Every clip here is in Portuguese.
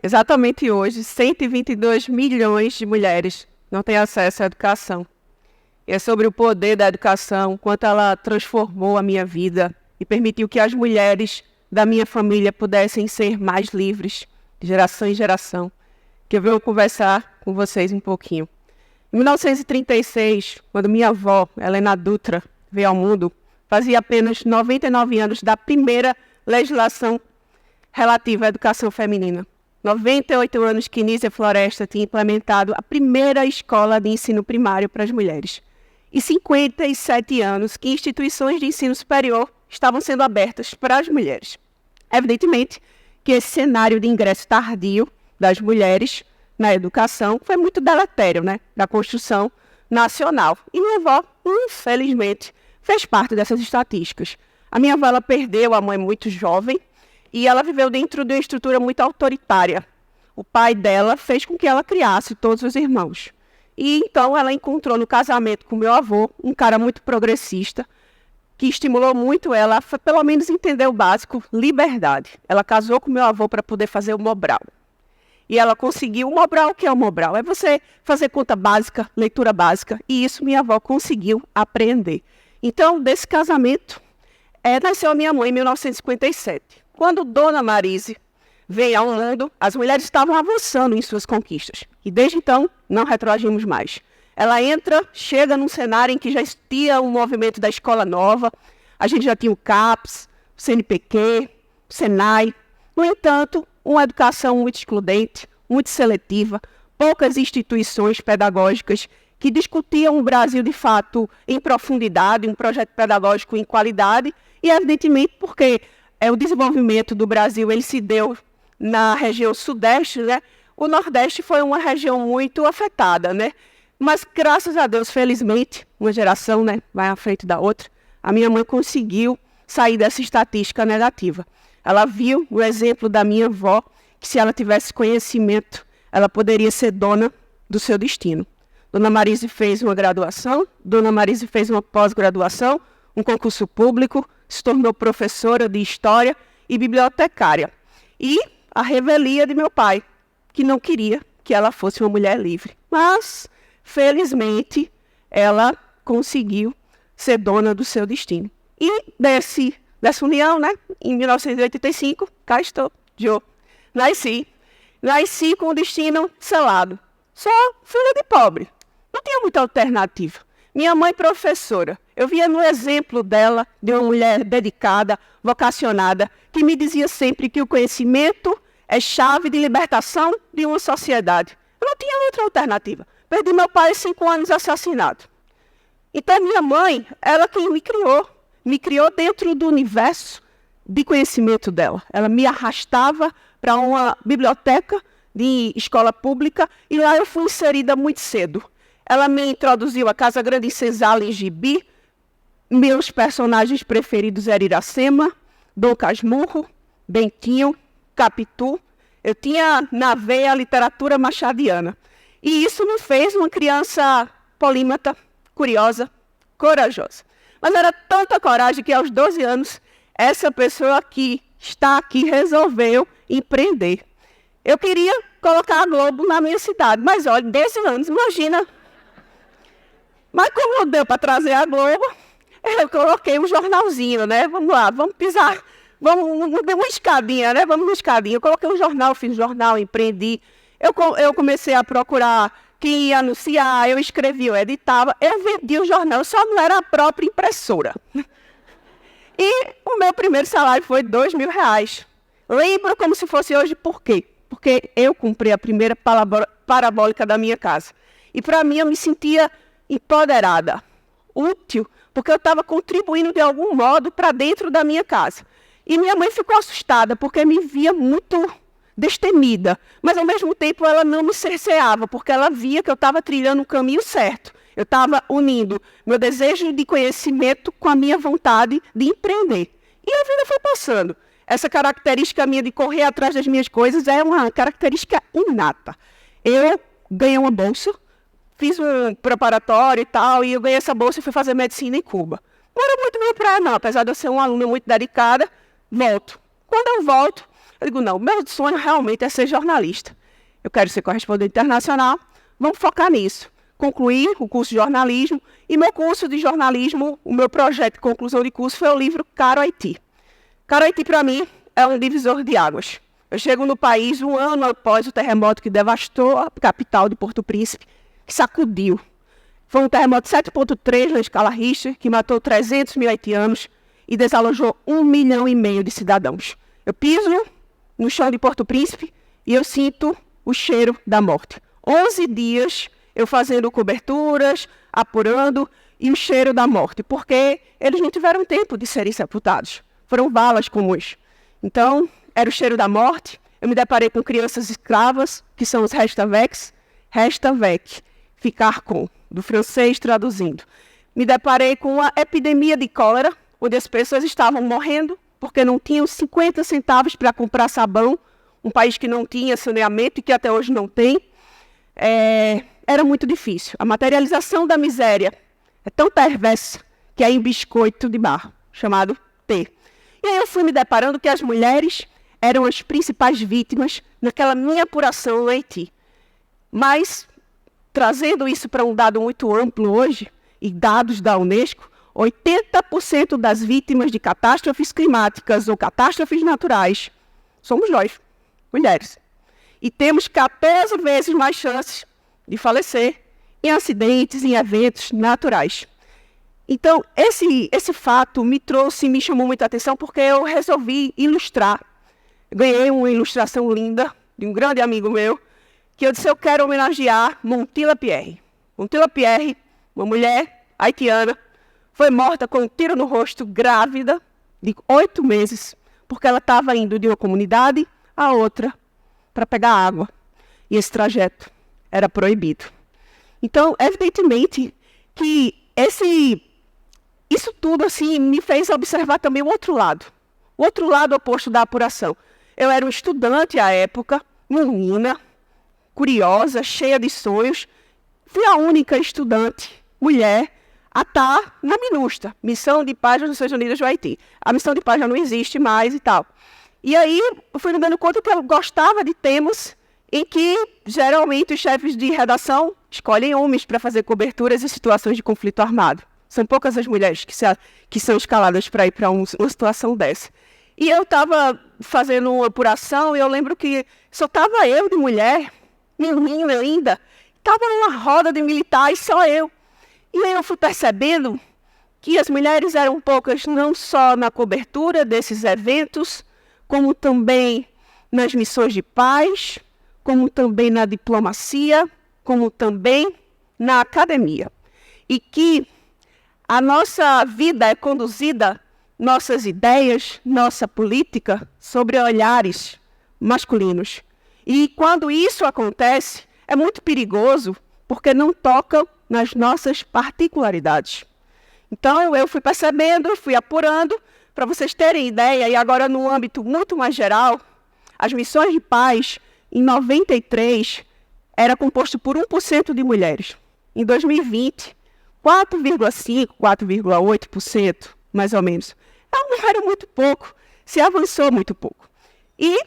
Exatamente hoje, 122 milhões de mulheres não têm acesso à educação. E é sobre o poder da educação, quanto ela transformou a minha vida e permitiu que as mulheres da minha família pudessem ser mais livres, de geração em geração, que eu venho conversar com vocês um pouquinho. Em 1936, quando minha avó, Helena Dutra, veio ao mundo, fazia apenas 99 anos da primeira legislação relativa à educação feminina. 98 anos que Nízia Floresta tinha implementado a primeira escola de ensino primário para as mulheres. E 57 anos que instituições de ensino superior estavam sendo abertas para as mulheres. Evidentemente que esse cenário de ingresso tardio das mulheres na educação foi muito deletério, da construção nacional. E minha avó, infelizmente, fez parte dessas estatísticas. A minha avó ela perdeu a mãe muito jovem, e ela viveu dentro de uma estrutura muito autoritária. O pai dela fez com que ela criasse todos os irmãos. E então ela encontrou no casamento com meu avô um cara muito progressista, que estimulou muito ela a pelo menos entender o básico, liberdade. Ela casou com meu avô para poder fazer o Mobral. E ela conseguiu o Mobral. O que é o Mobral? É você fazer conta básica, leitura básica. E isso minha avó conseguiu aprender. Então, desse casamento, nasceu a minha mãe em 1957. Quando Dona Marise veio ao mundo, as mulheres estavam avançando em suas conquistas. E desde então, não retroagimos mais. Ela chega num cenário em que já existia um movimento da escola nova, a gente já tinha o CAPES, o CNPq, o SENAI. No entanto, uma educação muito excludente, muito seletiva, poucas instituições pedagógicas que discutiam o Brasil, de fato, em profundidade, um projeto pedagógico em qualidade, e, evidentemente, porque o desenvolvimento do Brasil ele se deu na região sudeste, O nordeste foi uma região muito afetada, Mas, graças a Deus, felizmente, uma geração vai à frente da outra, a minha mãe conseguiu sair dessa estatística negativa. Ela viu o exemplo da minha avó, que se ela tivesse conhecimento, ela poderia ser dona do seu destino. Dona Marise fez uma graduação, Dona Marise fez uma pós-graduação, um concurso público, se tornou professora de história e bibliotecária. E a revelia de meu pai, que não queria que ela fosse uma mulher livre. Mas, felizmente, ela conseguiu ser dona do seu destino. E dessa união, em 1985, cá estou, Nasci com o destino selado. Sou filha de pobre. Não tinha muita alternativa. Minha mãe professora, eu via no exemplo dela, de uma mulher dedicada, vocacionada, que me dizia sempre que o conhecimento é chave de libertação de uma sociedade. Eu não tinha outra alternativa. Perdi meu pai 5 anos assassinado. Então, minha mãe, ela quem me criou dentro do universo de conhecimento dela. Ela me arrastava para uma biblioteca de escola pública e lá eu fui inserida muito cedo. Ela me introduziu a Casa Grande em Senzala, em Gibi. Meus personagens preferidos eram Iracema, Dom Casmurro, Bentinho, Capitu. Eu tinha na veia a literatura machadiana. E isso me fez uma criança polímata, curiosa, corajosa. Mas era tanta coragem que aos 12 anos, essa pessoa que está aqui resolveu empreender. Eu queria colocar a Globo na minha cidade, mas olha, 10 anos, imagina. Mas como não deu para trazer a Globo, eu coloquei um jornalzinho, Vamos lá, vamos pisar, vamos uma escadinha, Vamos uma escadinha. Eu coloquei um jornal, fiz um jornal, empreendi. Eu comecei a procurar quem ia anunciar, eu escrevia, eu editava, eu vendia o jornal, só não era a própria impressora. E o meu primeiro salário foi R$2.000. Lembro como se fosse hoje, por quê? Porque eu comprei a primeira parabólica da minha casa. E para mim eu me sentia empoderada, útil, porque eu estava contribuindo de algum modo para dentro da minha casa. E minha mãe ficou assustada, porque me via muito destemida, mas ao mesmo tempo ela não me cerceava, porque ela via que eu estava trilhando o caminho certo. Eu estava unindo meu desejo de conhecimento com a minha vontade de empreender. E a vida foi passando. Essa característica minha de correr atrás das minhas coisas é uma característica inata. Eu ganhei uma bolsa, fiz um preparatório e tal, e eu ganhei essa bolsa e fui fazer medicina em Cuba. Não era muito minha praia, não, apesar de eu ser uma aluna muito dedicada, volto. Quando eu volto, eu digo, não, meu sonho realmente é ser jornalista. Eu quero ser correspondente internacional, vamos focar nisso. Concluí o curso de jornalismo, e meu curso de jornalismo, o meu projeto de conclusão de curso foi o livro Caro Haiti. Caro Haiti, para mim, é um divisor de águas. Eu chego no país um ano após o terremoto que devastou a capital de Porto Príncipe, que sacudiu. Foi um terremoto 7,3 na escala Richter, que matou 300 mil haitianos e desalojou 1,5 milhão de cidadãos. Eu piso no chão de Porto Príncipe e eu sinto o cheiro da morte. 11 dias eu fazendo coberturas, apurando, e o cheiro da morte, porque eles não tiveram tempo de serem sepultados. Foram balas comuns. Então, era o cheiro da morte. Eu me deparei com crianças escravas, que são os resta-vecs, resta-vec, ficar com, do francês traduzindo. Me deparei com a epidemia de cólera, onde as pessoas estavam morrendo porque não tinham 50 centavos para comprar sabão, um país que não tinha saneamento e que até hoje não tem. Era muito difícil. A materialização da miséria é tão perversa que é em biscoito de barro, chamado T. E aí eu fui me deparando que as mulheres eram as principais vítimas naquela minha apuração no Haiti. Mas, trazendo isso para um dado muito amplo hoje, e dados da Unesco, 80% das vítimas de catástrofes climáticas ou catástrofes naturais somos nós, mulheres. E temos 14 vezes mais chances de falecer em acidentes, em eventos naturais. Então, esse fato me chamou muita atenção, porque eu resolvi ilustrar. Eu ganhei uma ilustração linda de um grande amigo meu, que eu disse, eu quero homenagear Montilla Pierre. Montilla Pierre, uma mulher haitiana, foi morta com um tiro no rosto, grávida, de 8 meses, porque ela estava indo de uma comunidade a outra para pegar água. E esse trajeto era proibido. Então, evidentemente, que isso tudo assim, me fez observar também o outro lado oposto da apuração. Eu era uma estudante à época, menina, curiosa, cheia de sonhos. Fui a única estudante, mulher, a estar na MINUSTA, Missão de Paz das Nações Unidas do Haiti. A Missão de Paz já não existe mais e tal. E aí, eu fui me dando conta que eu gostava de temas em que, geralmente, os chefes de redação escolhem homens para fazer coberturas em situações de conflito armado. São poucas as mulheres que são escaladas para ir para uma situação dessa. E eu estava fazendo uma apuração e eu lembro que só estava eu de mulher, menina ainda, estava numa roda de militares, só eu. E aí eu fui percebendo que as mulheres eram poucas não só na cobertura desses eventos, como também nas missões de paz, como também na diplomacia, como também na academia. E que a nossa vida é conduzida, nossas ideias, nossa política, sobre olhares masculinos. E quando isso acontece, é muito perigoso, porque não toca nas nossas particularidades. Então, eu fui percebendo, fui apurando, para vocês terem ideia, e agora no âmbito muito mais geral, as missões de paz, em 93, era composto por 1% de mulheres. Em 2020, 4,5%, 4,8%, mais ou menos. Não era muito pouco, se avançou muito pouco. E,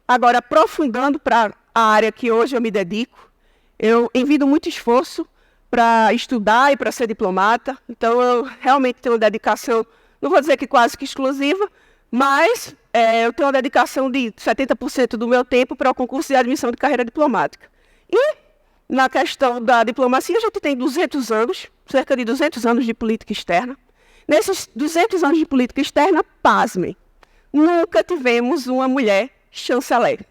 agora, aprofundando para a área que hoje eu me dedico, eu envido muito esforço para estudar e para ser diplomata. Então, eu realmente tenho uma dedicação, não vou dizer que quase que exclusiva, mas eu tenho uma dedicação de 70% do meu tempo para o concurso de admissão de carreira diplomática. E, na questão da diplomacia, a gente tem 200 anos, cerca de 200 anos de política externa. Nesses 200 anos de política externa, pasmem, nunca tivemos uma mulher chanceler.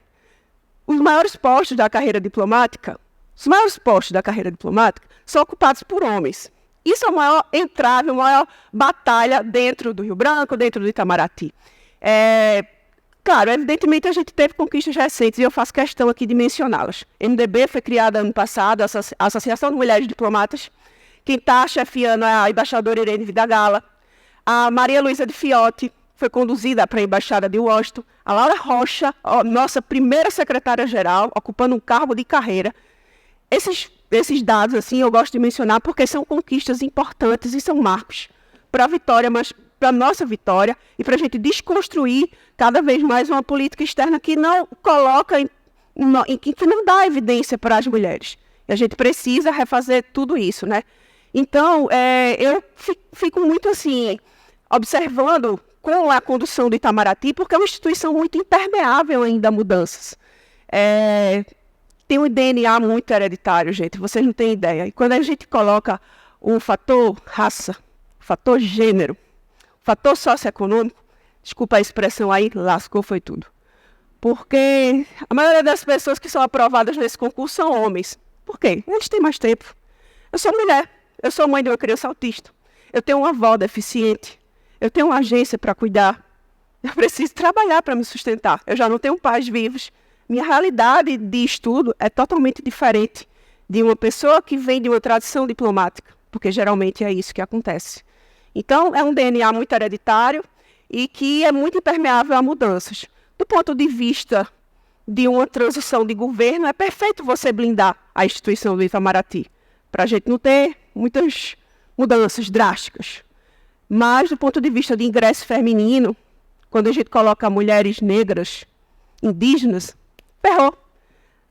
Os maiores postos da carreira diplomática são ocupados por homens. Isso é a maior entrave, a maior batalha dentro do Rio Branco, dentro do Itamaraty. Claro, evidentemente a gente teve conquistas recentes e eu faço questão aqui de mencioná-las. A MDB foi criada ano passado, a Associação de Mulheres Diplomatas. Quem está chefiando é a embaixadora Irene Vidagala. A Maria Luísa de Fiotti foi conduzida para a Embaixada de Washington. A Laura Rocha, nossa primeira secretária-geral, ocupando um cargo de carreira. Esses dados, assim, eu gosto de mencionar porque são conquistas importantes e são marcos para a vitória, mas para a nossa vitória e para a gente desconstruir cada vez mais uma política externa que não coloca, que não dá evidência para as mulheres. E a gente precisa refazer tudo isso, né? Então, eu fico muito assim, observando com a condução do Itamaraty, porque é uma instituição muito impermeável ainda a mudanças. Tem um DNA muito hereditário, gente, vocês não têm ideia. E quando a gente coloca o fator raça, o fator gênero, o fator socioeconômico, desculpa a expressão aí, lascou foi tudo. Porque a maioria das pessoas que são aprovadas nesse concurso são homens. Por quê? Eles têm mais tempo. Eu sou mulher, eu sou mãe de uma criança autista, eu tenho uma avó deficiente, eu tenho uma agência para cuidar, eu preciso trabalhar para me sustentar, eu já não tenho pais vivos. Minha realidade de estudo é totalmente diferente de uma pessoa que vem de uma tradição diplomática, porque geralmente é isso que acontece. Então, é um DNA muito hereditário e que é muito impermeável a mudanças. Do ponto de vista de uma transição de governo, é perfeito você blindar a instituição do Itamaraty, para a gente não ter muitas mudanças drásticas. Mas, do ponto de vista de ingresso feminino, quando a gente coloca mulheres negras, indígenas, ferrou.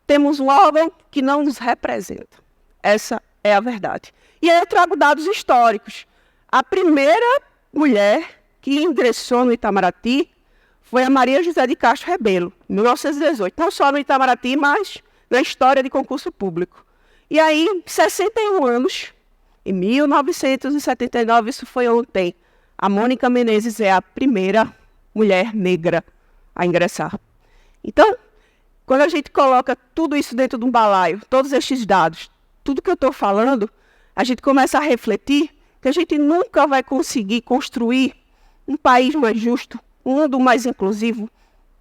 Temos um órgão que não nos representa. Essa é a verdade. E aí eu trago dados históricos. A primeira mulher que ingressou no Itamaraty foi a Maria José de Castro Rebelo, em 1918. Não só no Itamaraty, mas na história de concurso público. E aí, 61 anos, em 1979, isso foi ontem, a Mônica Menezes é a primeira mulher negra a ingressar. Então, quando a gente coloca tudo isso dentro de um balaio, todos estes dados, tudo que eu estou falando, a gente começa a refletir que a gente nunca vai conseguir construir um país mais justo, um mundo mais inclusivo,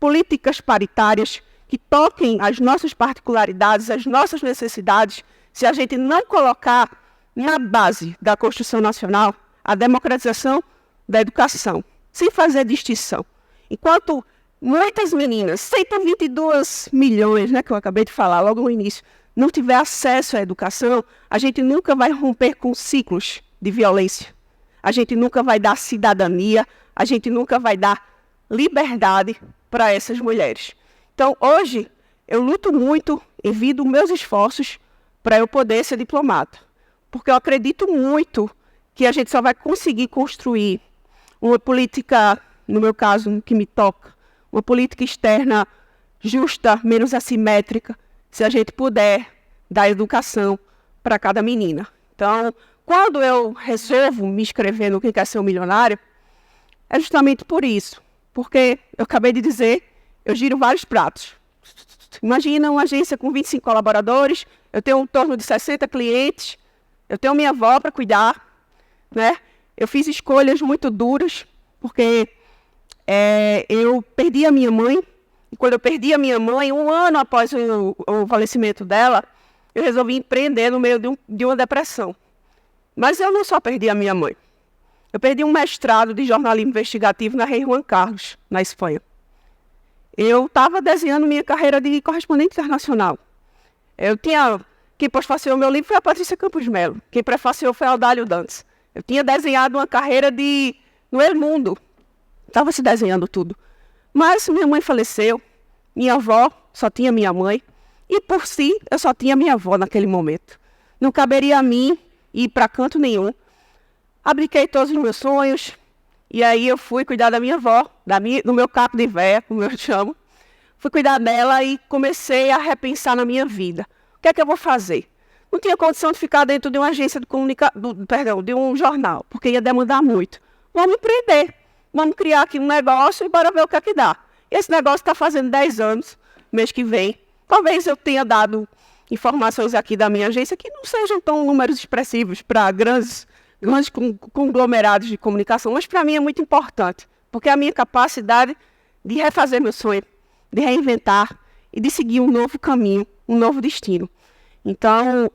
políticas paritárias que toquem as nossas particularidades, as nossas necessidades, se a gente não colocar na base da Constituição Nacional a democratização da educação, sem fazer distinção. Enquanto muitas meninas, 122 milhões, né, que eu acabei de falar logo no início, não tiver acesso à educação, a gente nunca vai romper com ciclos de violência. A gente nunca vai dar cidadania, a gente nunca vai dar liberdade para essas mulheres. Então, hoje, eu luto muito, envido meus esforços para eu poder ser diplomata. Porque eu acredito muito que a gente só vai conseguir construir uma política, no meu caso, no que me toca, uma política externa justa, menos assimétrica, se a gente puder dar educação para cada menina. Então, quando eu resolvo me inscrever no Quem Quer Ser um Milionário, é justamente por isso. Porque, eu acabei de dizer, eu giro vários pratos. Imagina uma agência com 25 colaboradores, eu tenho em torno de 60 clientes, eu tenho minha avó para cuidar, né? Eu fiz escolhas muito duras, porque eu perdi a minha mãe, e quando eu perdi a minha mãe, um ano após o falecimento dela, eu resolvi empreender no meio de uma depressão. Mas eu não só perdi a minha mãe, eu perdi um mestrado de jornalismo investigativo na Rei Juan Carlos, na Espanha. Eu estava desenhando minha carreira de correspondente internacional. Quem postfaciou meu livro foi a Patrícia Campos Melo. Quem prefaciou foi a Audálio Dantas. Eu tinha desenhado uma carreira no El Mundo. Estava se desenhando tudo. Mas minha mãe faleceu, minha avó só tinha minha mãe, e por si eu só tinha minha avó naquele momento. Não caberia a mim ir para canto nenhum. Abdiquei todos os meus sonhos, e aí eu fui cuidar da minha avó, do meu capo de véia, como eu chamo. Fui cuidar dela e comecei a repensar na minha vida. O que é que eu vou fazer? Não tinha condição de ficar dentro de uma agência de um jornal, porque ia demandar muito. Vamos empreender, vamos criar aqui um negócio e bora ver o que é que dá. Esse negócio está fazendo 10 anos, mês que vem. Talvez eu tenha dado informações aqui da minha agência que não sejam tão números expressivos para grandes conglomerados de comunicação, mas para mim é muito importante, porque é a minha capacidade de refazer meu sonho, de reinventar e de seguir um novo caminho, um novo destino. Então,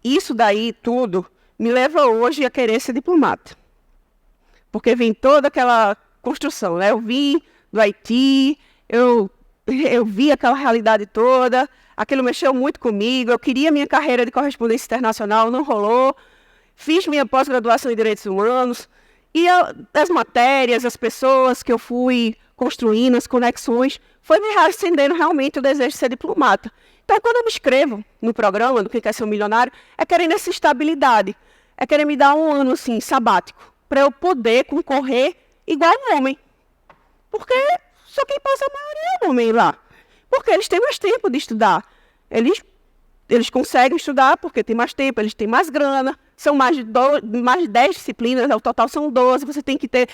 isso daí tudo me leva hoje a querer ser diplomata. Porque vem toda aquela construção, né? Eu vim do Haiti, eu vi aquela realidade toda, aquilo mexeu muito comigo, eu queria minha carreira de correspondência internacional, não rolou. Fiz minha pós-graduação em Direitos Humanos, e as matérias, as pessoas que eu fui construindo, as conexões, foi me acendendo realmente o desejo de ser diplomata. Então, quando eu me inscrevo no programa do Quem Quer Ser um Milionário, é querendo essa estabilidade, é querer me dar um ano assim, sabático, para eu poder concorrer igual um homem. Porque só quem passa a maioria é homem lá. Porque eles têm mais tempo de estudar. Eles conseguem estudar porque tem mais tempo, eles têm mais grana. São mais de 10 disciplinas, o total são 12. Você tem que ter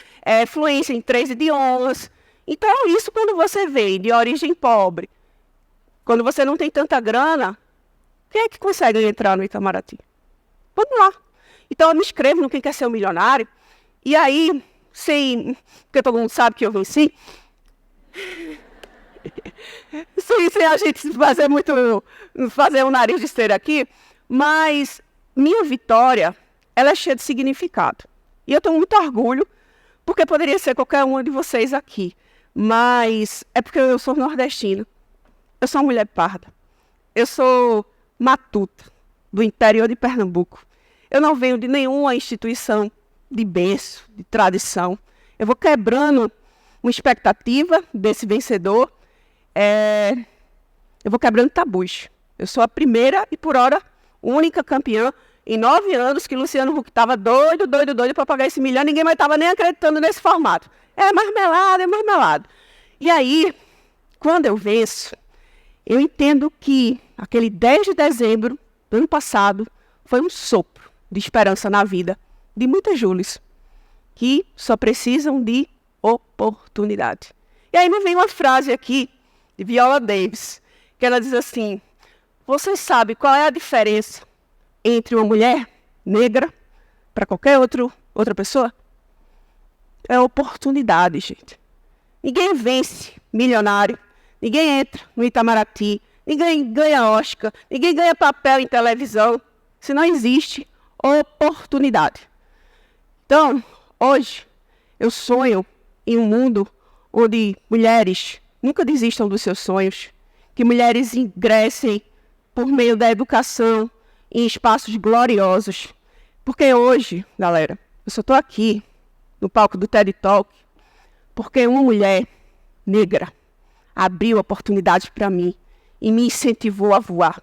fluência em 3 idiomas. Então, isso quando você veio de origem pobre, quando você não tem tanta grana, quem é que consegue entrar no Itamaraty? Vamos lá. Então, eu me inscrevo no Quem Quer Ser um Milionário. E aí, porque todo mundo sabe que eu venci, sem a gente fazer um nariz de esteira aqui, mas minha vitória, ela é cheia de significado. E eu tenho muito orgulho, porque poderia ser qualquer uma de vocês aqui, mas é porque eu sou nordestina, eu sou uma mulher parda, eu sou matuta, do interior de Pernambuco. Eu não venho de nenhuma instituição de berço, de tradição. Eu vou quebrando uma expectativa desse vencedor. Eu vou quebrando tabus. Eu sou a primeira e, por hora, única campeã em 9 anos que Luciano Huck estava doido para pagar esse milhão. Ninguém mais estava nem acreditando nesse formato. É marmelada. E aí, quando eu venço, eu entendo que aquele 10 de dezembro do ano passado foi um sopro de esperança na vida de muitas Júlias que só precisam de oportunidade. E aí me vem uma frase aqui de Viola Davis, que ela diz assim: você sabe qual é a diferença entre uma mulher negra para qualquer outra pessoa? É oportunidade, gente. Ninguém vence milionário, ninguém entra no Itamaraty, ninguém ganha Oscar, ninguém ganha papel em televisão, se não existe oportunidade. Então, hoje, eu sonho em um mundo onde mulheres nunca desistam dos seus sonhos, que mulheres ingressem por meio da educação em espaços gloriosos. Porque hoje, galera, eu só estou aqui no palco do TED Talk porque uma mulher negra abriu oportunidades para mim e me incentivou a voar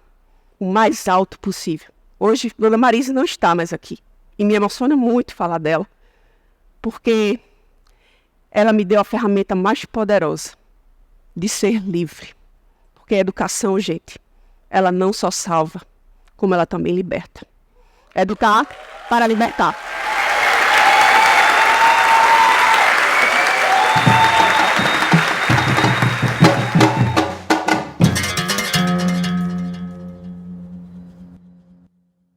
o mais alto possível. Hoje, Dona Marisa não está mais aqui. E me emociona muito falar dela, porque ela me deu a ferramenta mais poderosa de ser livre. Porque a educação, gente, ela não só salva, como ela também liberta. Educar para libertar.